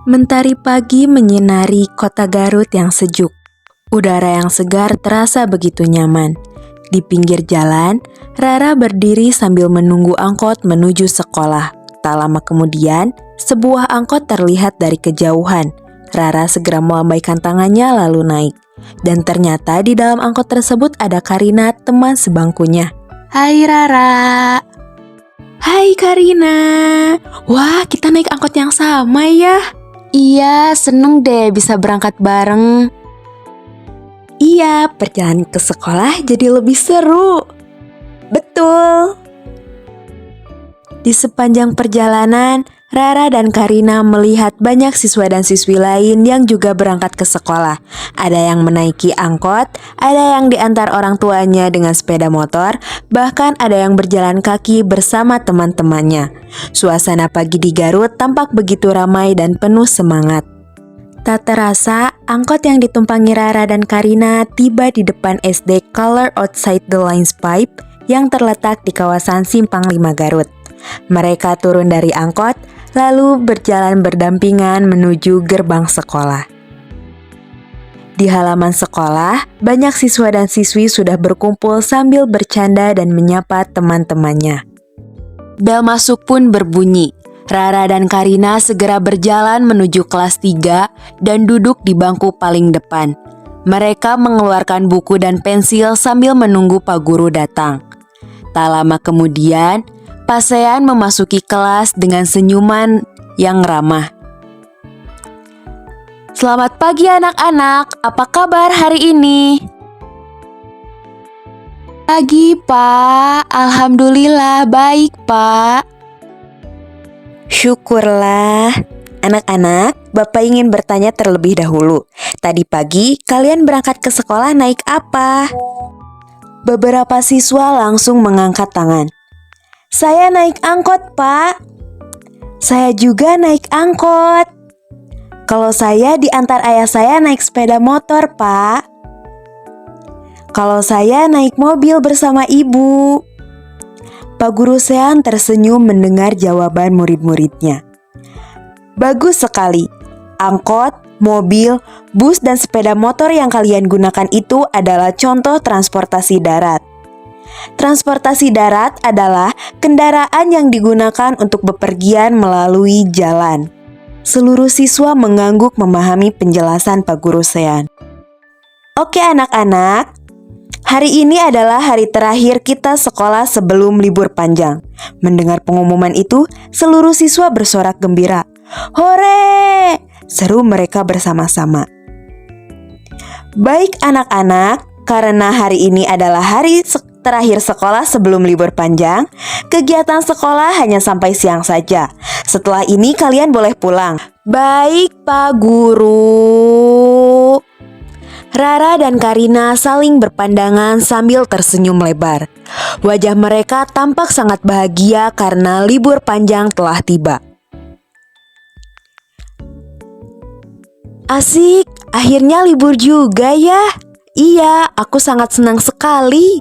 Mentari pagi menyinari kota Garut yang sejuk. Udara yang segar terasa begitu nyaman. Di pinggir jalan, Rara berdiri sambil menunggu angkot menuju sekolah. Tak lama kemudian, sebuah angkot terlihat dari kejauhan. Rara segera melambaikan tangannya lalu naik. Dan ternyata di dalam angkot tersebut ada Karina, teman sebangkunya. Hai Rara. Hai Karina. Wah, kita naik angkot yang sama ya. Iya, seneng deh bisa berangkat bareng. Iya, perjalanan ke sekolah jadi lebih seru. Betul. Di sepanjang perjalanan, Rara dan Karina melihat banyak siswa dan siswi lain yang juga berangkat ke sekolah. Ada yang menaiki angkot, ada yang diantar orang tuanya dengan sepeda motor, bahkan ada yang berjalan kaki bersama teman-temannya. Suasana pagi di Garut tampak begitu ramai dan penuh semangat. Tak terasa, angkot yang ditumpangi Rara dan Karina tiba di depan SD Color Outside the Lines Pipe yang terletak di kawasan Simpang 5 Garut. Mereka turun dari angkot, lalu berjalan berdampingan menuju gerbang sekolah. Di halaman sekolah, banyak siswa dan siswi sudah berkumpul sambil bercanda dan menyapa teman-temannya. Bel masuk pun berbunyi. Rara dan Karina segera berjalan menuju kelas 3 dan duduk di bangku paling depan. Mereka mengeluarkan buku dan pensil sambil menunggu Pak Guru datang. Tak lama kemudian, Pak Sean memasuki kelas dengan senyuman yang ramah. Selamat pagi anak-anak, apa kabar hari ini? Pagi Pak, Alhamdulillah baik Pak. Syukurlah. Anak-anak, Bapak ingin bertanya terlebih dahulu. Tadi pagi kalian berangkat ke sekolah naik apa? Beberapa siswa langsung mengangkat tangan. Saya naik angkot, Pak. Saya juga naik angkot. Kalau saya diantar ayah saya naik sepeda motor, Pak. Kalau saya naik mobil bersama ibu. Pak Guru Sean tersenyum mendengar jawaban murid-muridnya. Bagus sekali. Angkot, mobil, bus, dan sepeda motor yang kalian gunakan itu adalah contoh transportasi darat. Transportasi darat adalah kendaraan yang digunakan untuk bepergian melalui jalan. Seluruh siswa mengangguk memahami penjelasan Pak Guru Sean. Oke anak-anak, hari ini adalah hari terakhir kita sekolah sebelum libur panjang. Mendengar pengumuman itu, seluruh siswa bersorak gembira. Hore! Seru mereka bersama-sama. Baik anak-anak, karena hari ini adalah hari terakhir sekolah sebelum libur panjang, kegiatan sekolah hanya sampai siang saja. Setelah ini kalian boleh pulang. Baik Pak Guru. Rara dan Karina saling berpandangan sambil tersenyum lebar. Wajah mereka tampak sangat bahagia karena libur panjang telah tiba. Asik, akhirnya libur juga ya. Iya, aku sangat senang sekali.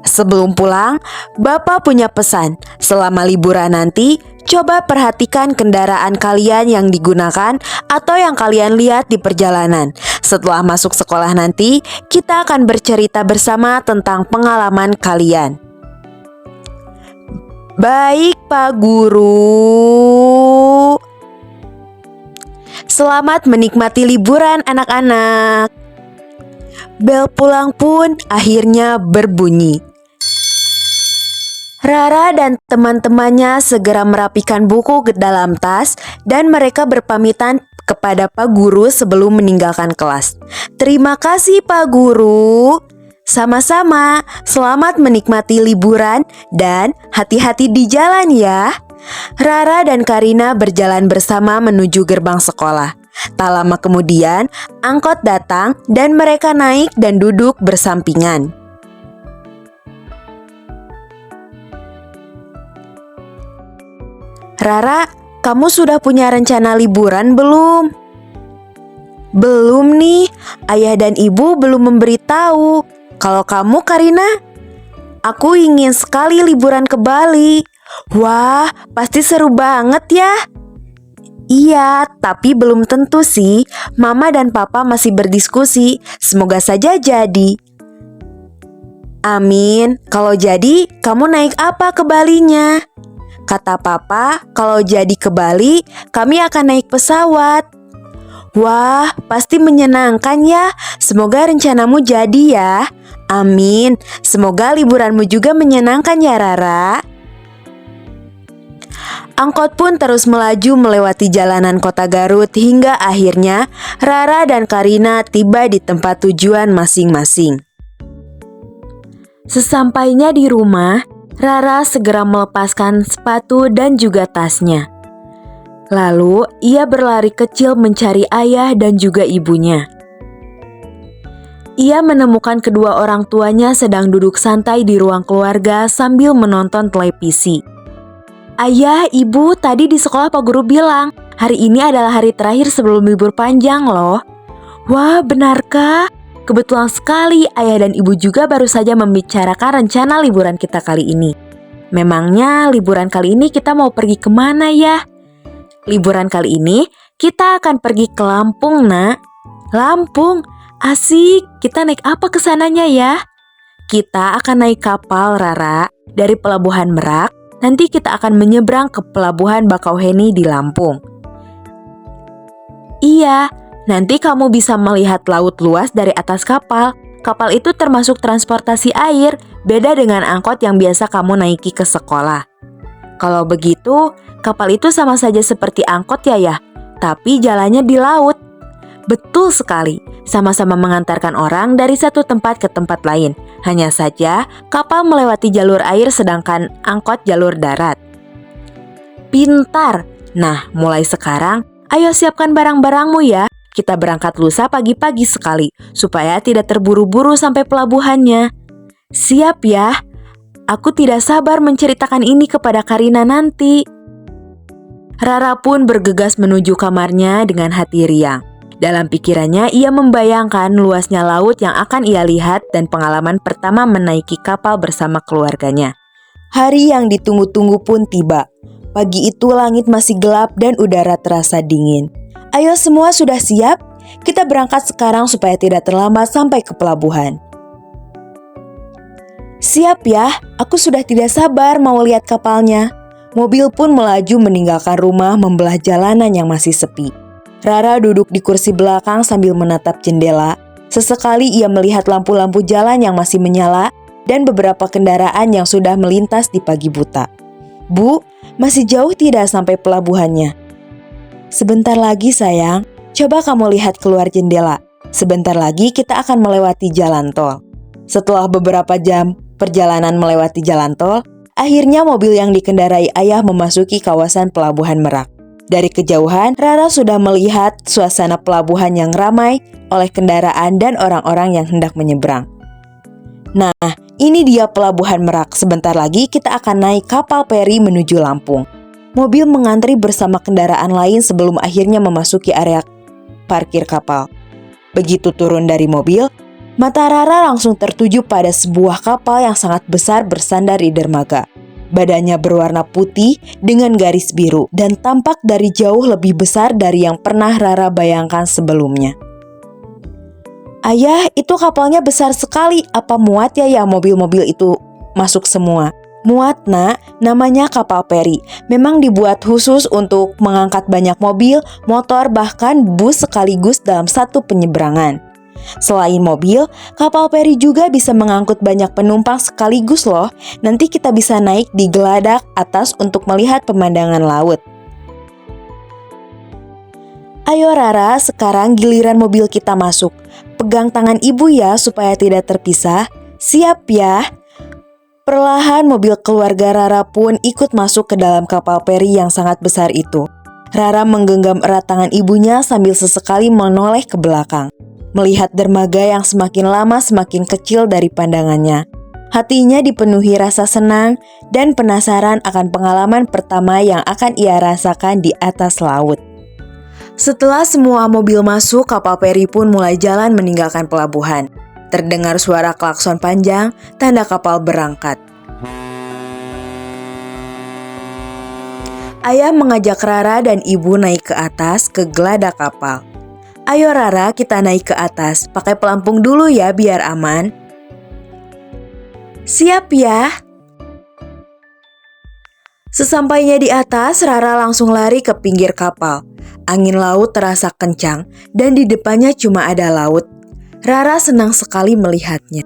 Sebelum pulang, Bapak punya pesan. Selama liburan nanti, coba perhatikan kendaraan kalian yang digunakan atau yang kalian lihat di perjalanan. Setelah masuk sekolah nanti, kita akan bercerita bersama tentang pengalaman kalian. Baik, Pak Guru. Selamat menikmati liburan anak-anak. Bel pulang pun akhirnya berbunyi. Rara dan teman-temannya segera merapikan buku ke dalam tas dan mereka berpamitan kepada Pak Guru sebelum meninggalkan kelas. Terima kasih Pak Guru. Sama-sama, selamat menikmati liburan dan hati-hati di jalan ya. Rara dan Karina berjalan bersama menuju gerbang sekolah. Tak lama kemudian, angkot datang dan mereka naik dan duduk bersampingan. Rara, kamu sudah punya rencana liburan belum? Belum nih, ayah dan ibu belum memberitahu. Kalau kamu Karina? Aku ingin sekali liburan ke Bali. Wah, pasti seru banget ya. Iya, tapi belum tentu sih. Mama dan Papa masih berdiskusi. Semoga saja jadi. Amin. Kalau jadi, kamu naik apa ke Balinya? Kata Papa, kalau jadi ke Bali, kami akan naik pesawat. Wah, pasti menyenangkan ya. Semoga rencanamu jadi ya. Amin. Semoga liburanmu juga menyenangkan ya, Rara. Angkot pun terus melaju melewati jalanan kota Garut hingga akhirnya Rara dan Karina tiba di tempat tujuan masing-masing. Sesampainya di rumah, Rara segera melepaskan sepatu dan juga tasnya. Lalu ia berlari kecil mencari ayah dan juga ibunya. Ia menemukan kedua orang tuanya sedang duduk santai di ruang keluarga sambil menonton televisi. Ayah, ibu, tadi di sekolah Pak Guru bilang, hari ini adalah hari terakhir sebelum libur panjang loh. Wah, benarkah? Kebetulan sekali ayah dan ibu juga baru saja membicarakan rencana liburan kita kali ini. Memangnya liburan kali ini kita mau pergi kemana ya? Liburan kali ini kita akan pergi ke Lampung, Nak. Lampung? Asik, kita naik apa ke sananya ya? Kita akan naik kapal, Rara, dari Pelabuhan Merak. Nanti kita akan menyeberang ke Pelabuhan Bakauheni di Lampung. Iya, nanti kamu bisa melihat laut luas dari atas kapal. Kapal itu termasuk transportasi air, beda dengan angkot yang biasa kamu naiki ke sekolah. Kalau begitu, kapal itu sama saja seperti angkot ya, tapi jalannya di laut. Betul sekali, sama-sama mengantarkan orang dari satu tempat ke tempat lain. Hanya saja, kapal melewati jalur air sedangkan angkot jalur darat. Pintar! Nah, mulai sekarang, ayo siapkan barang-barangmu ya. Kita berangkat lusa pagi-pagi sekali, supaya tidak terburu-buru sampai pelabuhannya. Siap ya? Aku tidak sabar menceritakan ini kepada Karina nanti. Rara pun bergegas menuju kamarnya dengan hati riang. Dalam pikirannya, ia membayangkan luasnya laut yang akan ia lihat dan pengalaman pertama menaiki kapal bersama keluarganya. Hari yang ditunggu-tunggu pun tiba. Pagi itu langit masih gelap dan udara terasa dingin. Ayo semua sudah siap? Kita berangkat sekarang supaya tidak terlambat sampai ke pelabuhan. Siap ya, aku sudah tidak sabar mau lihat kapalnya. Mobil pun melaju meninggalkan rumah membelah jalanan yang masih sepi. Rara duduk di kursi belakang sambil menatap jendela. Sesekali ia melihat lampu-lampu jalan yang masih menyala dan beberapa kendaraan yang sudah melintas di pagi buta. Bu, masih jauh tidak sampai pelabuhannya? Sebentar lagi sayang, coba kamu lihat keluar jendela. Sebentar lagi kita akan melewati jalan tol. Setelah beberapa jam perjalanan melewati jalan tol, akhirnya mobil yang dikendarai ayah memasuki kawasan Pelabuhan Merak. Dari kejauhan, Rara sudah melihat suasana pelabuhan yang ramai oleh kendaraan dan orang-orang yang hendak menyeberang. Nah, ini dia Pelabuhan Merak. Sebentar lagi kita akan naik kapal feri menuju Lampung. Mobil mengantri bersama kendaraan lain sebelum akhirnya memasuki area parkir kapal. Begitu turun dari mobil, mata Rara langsung tertuju pada sebuah kapal yang sangat besar bersandar di dermaga. Badannya berwarna putih dengan garis biru dan tampak dari jauh lebih besar dari yang pernah Rara bayangkan sebelumnya. Ayah, itu kapalnya besar sekali. Apa muat ya mobil-mobil itu masuk semua? Muat, Nak. Namanya kapal feri. Memang dibuat khusus untuk mengangkat banyak mobil, motor, bahkan bus sekaligus dalam satu penyeberangan. Selain mobil, kapal feri juga bisa mengangkut banyak penumpang sekaligus loh. Nanti kita bisa naik di geladak atas untuk melihat pemandangan laut. Ayo Rara, sekarang giliran mobil kita masuk. Pegang tangan ibu ya supaya tidak terpisah. Siap ya? Perlahan mobil keluarga Rara pun ikut masuk ke dalam kapal feri yang sangat besar itu. Rara menggenggam erat tangan ibunya sambil sesekali menoleh ke belakang. Melihat dermaga yang semakin lama semakin kecil dari pandangannya. Hatinya dipenuhi rasa senang dan penasaran akan pengalaman pertama yang akan ia rasakan di atas laut. Setelah semua mobil masuk, kapal feri pun mulai jalan meninggalkan pelabuhan. Terdengar suara klakson panjang, tanda kapal berangkat. Ayah mengajak Rara dan ibu naik ke atas ke geladak kapal. Ayo Rara, kita naik ke atas. Pakai pelampung dulu ya biar aman. Siap ya. Sesampainya di atas, Rara langsung lari ke pinggir kapal. Angin laut terasa kencang dan di depannya cuma ada laut. Rara senang sekali melihatnya.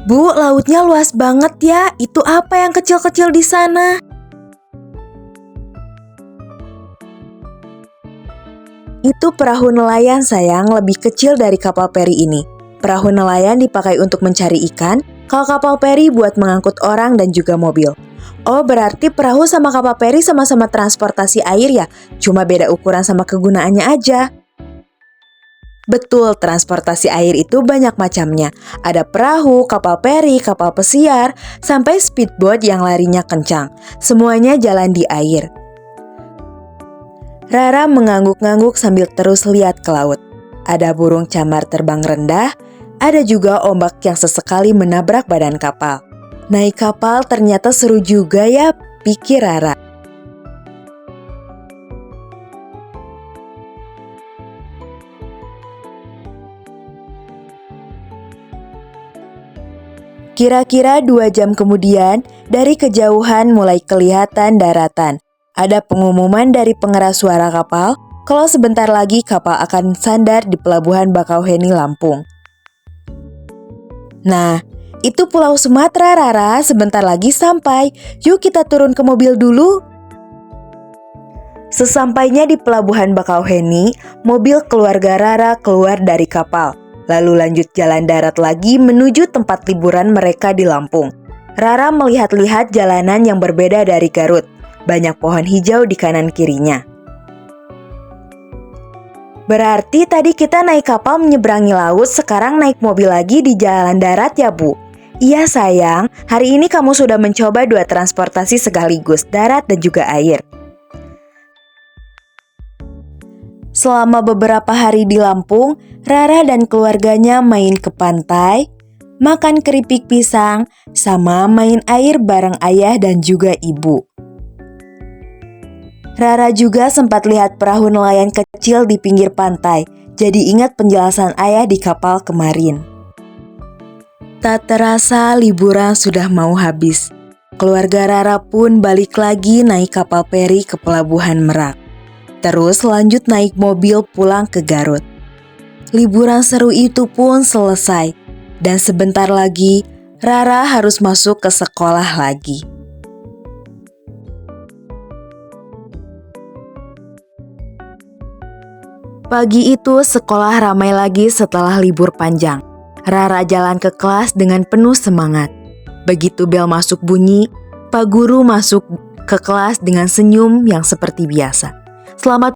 Bu, lautnya luas banget ya. Itu apa yang kecil-kecil di sana? Itu perahu nelayan sayang, lebih kecil dari kapal peri ini. Perahu nelayan dipakai untuk mencari ikan, kalau kapal peri buat mengangkut orang dan juga mobil. Oh, berarti perahu sama kapal peri sama-sama transportasi air ya? Cuma beda ukuran sama kegunaannya aja. Betul, transportasi air itu banyak macamnya. Ada perahu, kapal peri, kapal pesiar, sampai speedboat yang larinya kencang. Semuanya jalan di air. Rara mengangguk-ngangguk sambil terus lihat ke laut. Ada burung camar terbang rendah, ada juga ombak yang sesekali menabrak badan kapal. Naik kapal ternyata seru juga ya, pikir Rara. Kira-kira 2 jam kemudian, dari kejauhan mulai kelihatan daratan. Ada pengumuman dari pengeras suara kapal kalau sebentar lagi kapal akan sandar di pelabuhan Bakauheni, Lampung. Nah, itu Pulau Sumatera, Rara. Sebentar lagi sampai. Yuk kita turun ke mobil dulu. Sesampainya di pelabuhan Bakauheni, mobil keluarga Rara keluar dari kapal. Lalu lanjut jalan darat lagi menuju tempat liburan mereka di Lampung. Rara melihat-lihat jalanan yang berbeda dari Garut. Banyak pohon hijau di kanan kirinya. Berarti tadi kita naik kapal menyeberangi laut, sekarang naik mobil lagi di jalan darat ya, Bu? Iya sayang, hari ini kamu sudah mencoba 2 transportasi sekaligus, darat dan juga air. Selama beberapa hari di Lampung, Rara dan keluarganya main ke pantai, makan keripik pisang, sama main air bareng ayah dan juga ibu. Rara juga sempat lihat perahu nelayan kecil di pinggir pantai, jadi ingat penjelasan ayah di kapal kemarin. Tak terasa liburan sudah mau habis. Keluarga Rara pun balik lagi naik kapal peri ke pelabuhan Merak. Terus lanjut naik mobil pulang ke Garut. Liburan seru itu pun selesai, dan sebentar lagi Rara harus masuk ke sekolah lagi. Pagi itu sekolah ramai lagi setelah libur panjang. Rara jalan ke kelas dengan penuh semangat. Begitu bel masuk bunyi, Pak Guru masuk ke kelas dengan senyum yang seperti biasa. Selamat